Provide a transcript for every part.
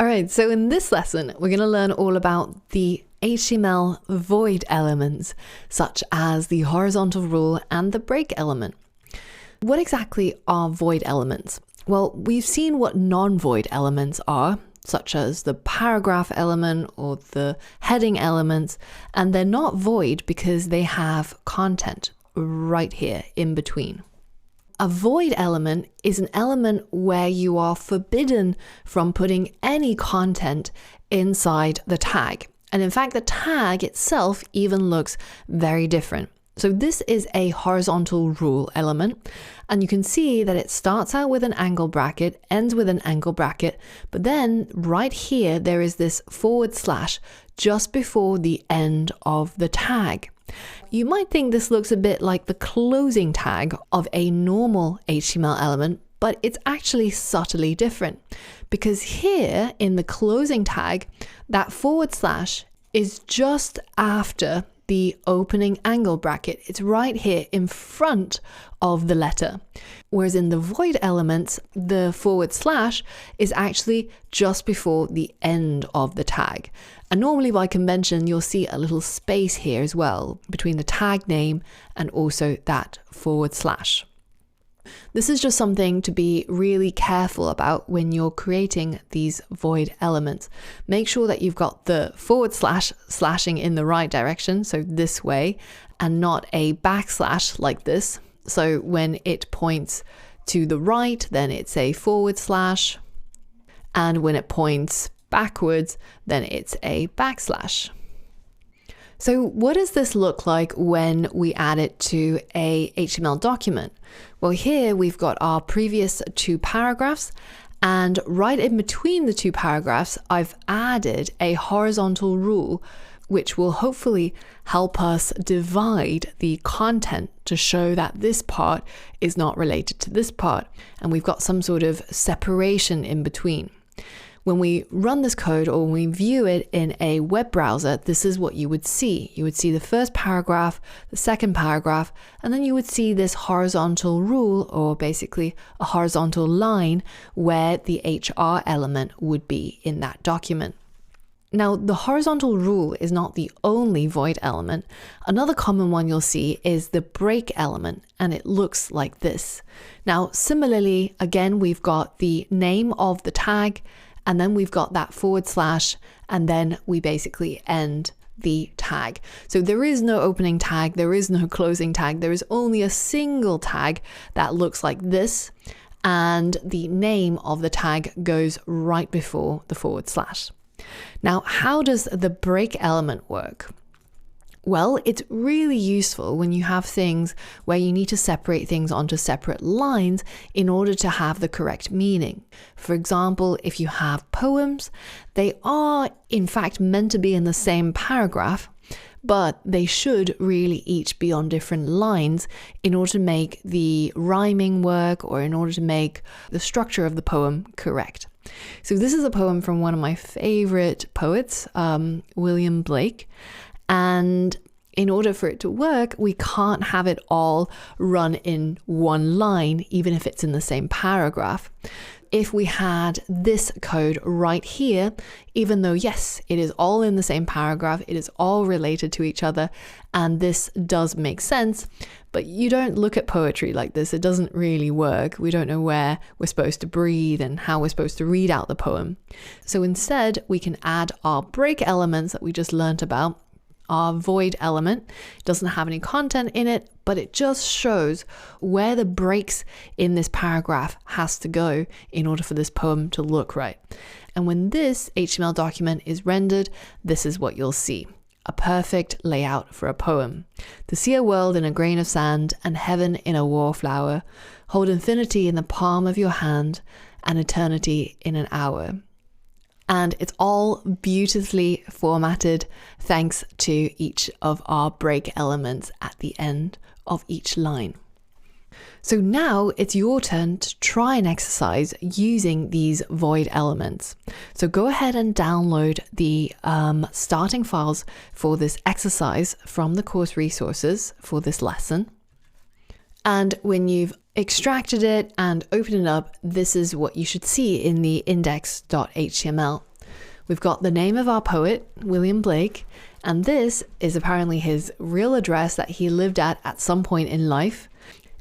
All right, so in this lesson, we're going to learn all about the HTML void elements, such as the horizontal rule and the break element. What exactly are void elements? Well, we've seen what non-void elements are, such as the paragraph element or the heading elements, and they're not void because they have content right here in between. A void element is an element where you are forbidden from putting any content inside the tag. And in fact, the tag itself even looks very different. So this is a horizontal rule element, and you can see that it starts out with an angle bracket, ends with an angle bracket, but then right here there is this / just before the end of the tag. You might think this looks a bit like the closing tag of a normal HTML element, but it's actually subtly different, because here in the closing tag, that / is just after the opening angle bracket. It's right here in front of the letter. Whereas in the void elements, the / is actually just before the end of the tag. And normally by convention, you'll see a little space here as well between the tag name and also that /. This is just something to be really careful about when you're creating these void elements. Make sure that you've got the / slashing in the right direction, so this way, and not a backslash like this. So when it points to the right, then it's a /, and when it points backwards, then it's a backslash. So what does this look like when we add it to a HTML document? Well, here we've got our previous 2 paragraphs, and right in between the 2 paragraphs, I've added a horizontal rule, which will hopefully help us divide the content to show that this part is not related to this part, and we've got some sort of separation in between. When we run this code or when we view it in a web browser, this is what you would see. You would see the first paragraph, the second paragraph, and then you would see this horizontal rule, or basically a horizontal line where the HR element would be in that document. Now, the horizontal rule is not the only void element. Another common one you'll see is the break element, and it looks like this. Now, similarly, again, we've got the name of the tag, and then we've got that /, and then we basically end the tag. So there is no opening tag, there is no closing tag, there is only a single tag that looks like this, and the name of the tag goes right before the /. Now, how does the break element work? Well, it's really useful when you have things where you need to separate things onto separate lines in order to have the correct meaning. For example, if you have poems, they are in fact meant to be in the same paragraph, but they should really each be on different lines in order to make the rhyming work, or in order to make the structure of the poem correct. So this is a poem from one of my favorite poets, William Blake. And in order for it to work, we can't have it all run in one line, even if it's in the same paragraph. If we had this code right here, even though, yes, it is all in the same paragraph, it is all related to each other, and this does make sense, but you don't look at poetry like this. It doesn't really work. We don't know where we're supposed to breathe and how we're supposed to read out the poem. So instead, we can add our break elements that we just learned about. Our void element doesn't have any content in it, but it just shows where the breaks in this paragraph has to go in order for this poem to look right. And when this HTML document is rendered, this is what you'll see. A perfect layout for a poem. To see a world in a grain of sand and heaven in a wallflower, hold infinity in the palm of your hand and eternity in an hour. And it's all beautifully formatted thanks to each of our break elements at the end of each line. So now it's your turn to try an exercise using these void elements. So go ahead and download the starting files for this exercise from the course resources for this lesson. And when you've extracted it and opened it up, this is what you should see in the index.html We've got the name of our poet, William Blake, and this is apparently his real address that he lived at some point in life.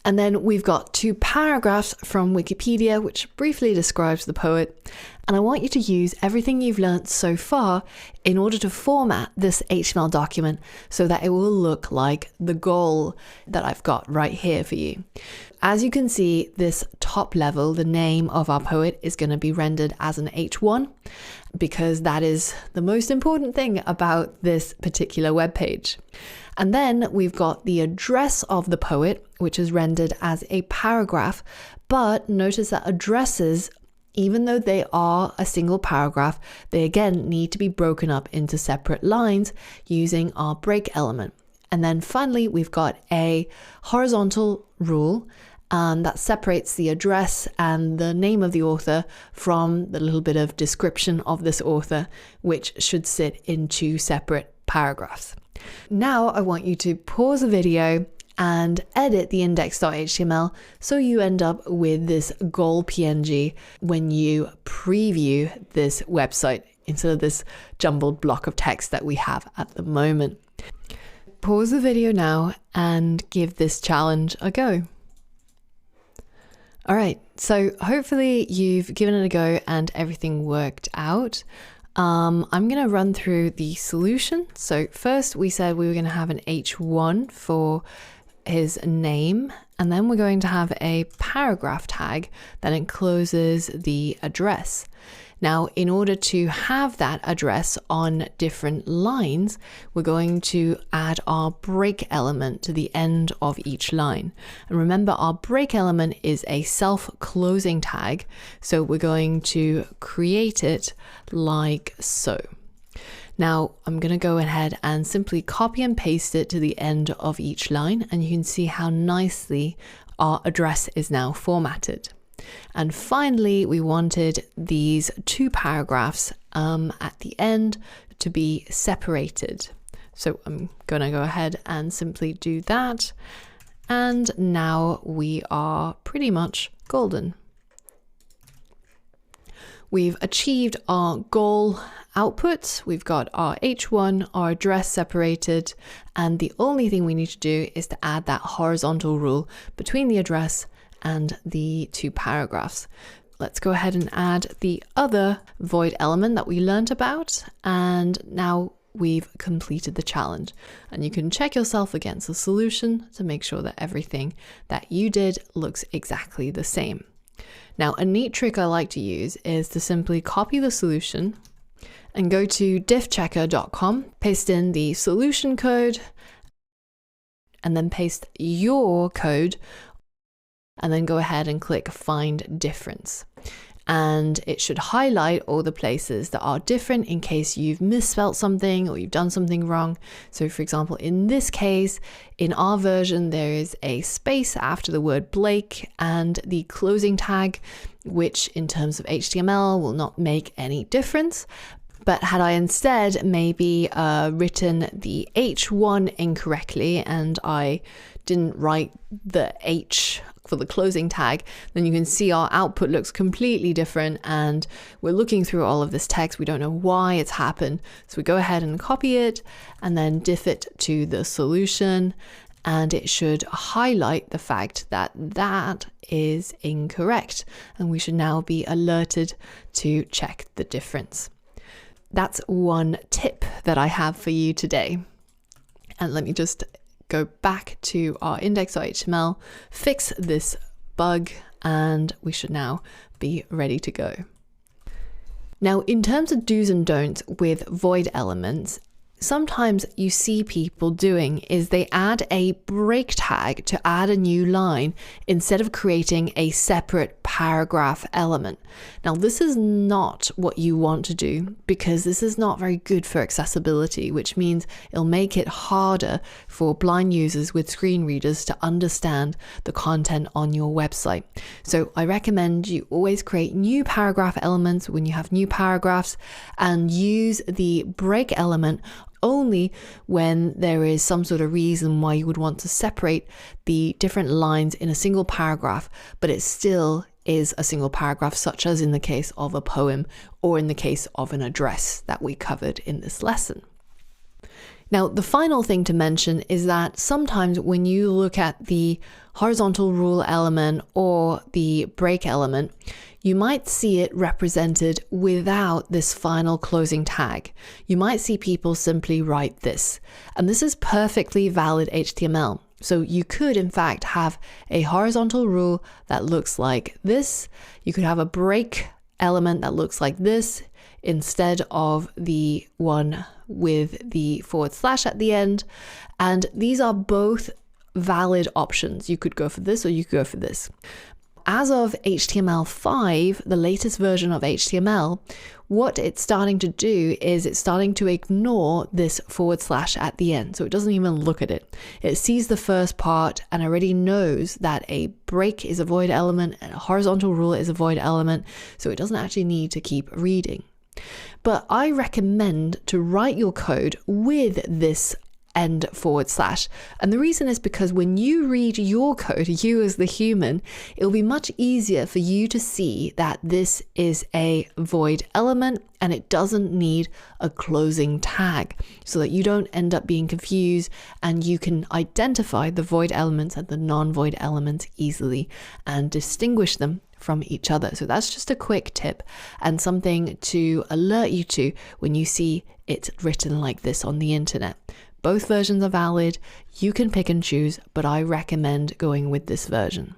And then we've got 2 paragraphs from Wikipedia, which briefly describes the poet. And I want you to use everything you've learned so far in order to format this HTML document so that it will look like the goal that I've got right here for you. As you can see, this top level, the name of our poet, is going to be rendered as an H1 because that is the most important thing about this particular web page. And then we've got the address of the poet, which is rendered as a paragraph. But notice that addresses, even though they are a single paragraph, they again need to be broken up into separate lines using our break element. And then finally, we've got a horizontal rule that separates the address and the name of the author from the little bit of description of this author, which should sit in 2 separate paragraphs. Now I want you to pause the video and edit the index.html so you end up with this goal PNG when you preview this website instead of this jumbled block of text that we have at the moment. Pause the video now and give this challenge a go. All right, so hopefully you've given it a go and everything worked out. I'm going to run through the solution. So first we said we were going to have an H1 for his name, and then we're going to have a paragraph tag that encloses the address. Now, in order to have that address on different lines, we're going to add our break element to the end of each line. And remember, our break element is a self-closing tag, so we're going to create it like so. Now, I'm going to go ahead and simply copy and paste it to the end of each line, and you can see how nicely our address is now formatted. And finally, we wanted these 2 paragraphs at the end to be separated. So I'm going to go ahead and simply do that. And now we are pretty much golden. We've achieved our goal output. We've got our H1, our address separated, and the only thing we need to do is to add that horizontal rule between the address and the 2 paragraphs. Let's go ahead and add the other void element that we learned about, and now we've completed the challenge. And you can check yourself against the solution to make sure that everything that you did looks exactly the same. Now, a neat trick I like to use is to simply copy the solution and go to diffchecker.com, paste in the solution code, and then paste your code, and then go ahead and click Find Difference. And it should highlight all the places that are different in case you've misspelt something or you've done something wrong. So for example, in this case, in our version, there is a space after the word Blake and the closing tag, which in terms of HTML will not make any difference. But had I instead maybe written the H1 incorrectly and I didn't write the H for the closing tag, then you can see our output looks completely different and we're looking through all of this text. We don't know why it's happened. So we go ahead and copy it and then diff it to the solution, and it should highlight the fact that that is incorrect. And we should now be alerted to check the difference. That's one tip that I have for you today. And let me just go back to our index.html, fix this bug, and we should now be ready to go. Now, in terms of do's and don'ts with void elements, sometimes you see people doing is they add a break tag to add a new line instead of creating a separate paragraph element. Now, this is not what you want to do because this is not very good for accessibility, which means it'll make it harder for blind users with screen readers to understand the content on your website. So I recommend you always create new paragraph elements when you have new paragraphs and use the break element only when there is some sort of reason why you would want to separate the different lines in a single paragraph, but it's still is a single paragraph, such as in the case of a poem or in the case of an address that we covered in this lesson. Now, the final thing to mention is that sometimes when you look at the horizontal rule element or the break element, you might see it represented without this final closing tag. You might see people simply write this, and this is perfectly valid HTML. So you could, in fact, have a horizontal rule that looks like this. You could have a break element that looks like this instead of the one with the / at the end. And these are both valid options. You could go for this or you could go for this. As of HTML5, the latest version of HTML, what it's starting to do is it's starting to ignore this / at the end. So it doesn't even look at it. It sees the first part and already knows that a break is a void element and a horizontal rule is a void element. So it doesn't actually need to keep reading. But I recommend to write your code with this end / and the reason is because when you read your code, you as the human, it'll be much easier for you to see that this is a void element and it doesn't need a closing tag, so that you don't end up being confused and you can identify the void elements and the non-void elements easily and distinguish them from each other. So that's just a quick tip and something to alert you to when you see it written like this on the internet. Both versions are valid. You can pick and choose, but I recommend going with this version.